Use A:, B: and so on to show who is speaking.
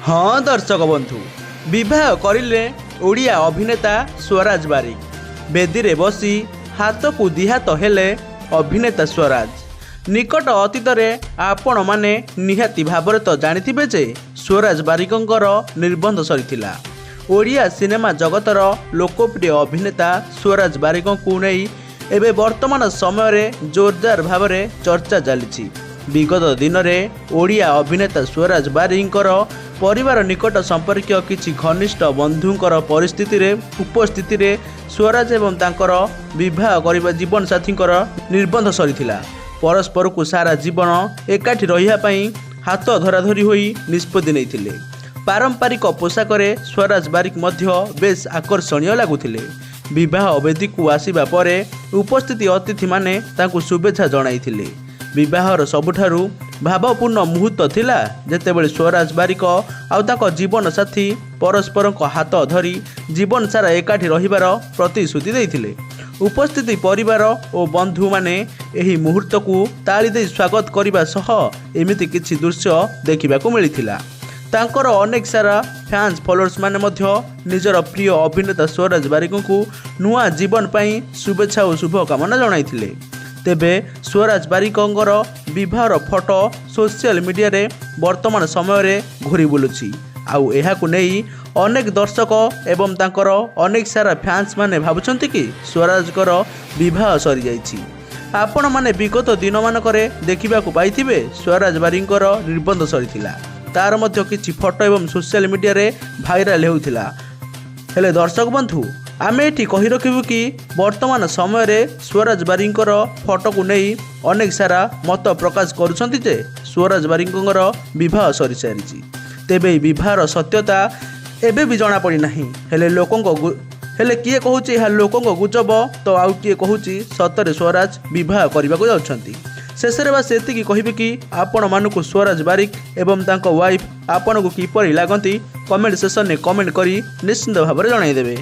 A: हाँ दर्शक बंधु विवाह करिले ओडिया अभिनेता स्वराज बारिक बेदी रे बसी हाथ को दिहात हेले अभिनेता स्वराज निकट अतीत आपण माने निहाती भाବରେ तो जानिथिबे जे स्वराज बारिकंकर निर्बंध सरीथिला। ओडिया सिनेमा जगतर लोकप्रिय अभिनेता स्वराज बारिकंकु नहीं एबे वर्तमान समय रे जोरदार भावरे चर्चा चली। विगत दिन में ओडिया अभिनेता स्वराज बारिकंकर परिवार निकट संपर्कीय किछि घनिष्ठ बंधुंकर उपस्थिति रे स्वराज एवं तांकर विवाह करबा जीवन साथींकर निर्बंध सरीथिला। परस्पर को सारा जीवन एकाठी रहिया पई हाथ धराधरी होई निष्पत्ति नैथिले। पारंपरिक पोशाक रे स्वराज बारिक मध्य बेस आकर्षणीय लागुथिले। विवाह वेदी को आसीबा परे उपस्थित अतिथि माने तांकु शुभेच्छा जणाइथिले। विवाहर सबुठारु भावपूर्ण मुहूर्त थिला जेतेबेले स्वराज बारिक आउ तांको जीवन साथी परस्पर को हाथ धरी जीवन सारा एकाठी रहिबार प्रतिश्रुति देइथिले। उपस्थित परिवार और बंधु माने एही मुहूर्त को ताली दे स्वागत करने सह एमिति किछि दृश्य देखिबाकू मिलिथिला। तांकर अनेक सारा फैंस फॉलोअर्स माने मध्य निजर प्रिय अभिनेता स्वराज बारिकंकु नुआ जीवन पई शुभेच्छा और शुभकामना जणाइथिले। तेबे स्वराज बारिकंकर विवाहर फोटो सोशल मीडिया रे वर्तमान समय रे घुरी बुलुछि। आउ एहाकु नेई अनेक दर्शक एवं तांकर अनेक सारा फैंस माने भाबुछंती कि स्वराजकर विवाह सरी जाइछि। आपण माने विगत दिन मानकरे देखिबाकू पाइथिबे स्वराज बारिकंकर निर्बंध सरीथिला। तार मध्य किछि फोटो एवं सोशल मीडिया रे भाइराल हेउथिला। हेले दर्शक बंधु आमे एठी कहि रखिबु कि वर्तमान समय रे स्वराज बारिकंकर फोटो को नहीं अनेक सारा मत प्रकाश करुछंती जे स्वराज बारिकंकर विवाह सरी सारिछि। तेबे विवाहर सत्यता एबे भी जଣା पड़ी नाही। हेले किए कहूची यह लोकों गुजब तो आउ किए कहूची सतरे स्वराज विवाह करने को जाउछंती। शेषरे बा सेतिकी कहिबे कि आपण मानकु स्वराज बारिक एवं तांको वाइफ आपण को किपरि लागंती कमेंट सेक्शन में कमेंट करी निश्चिंत भाव में जणाई देबे।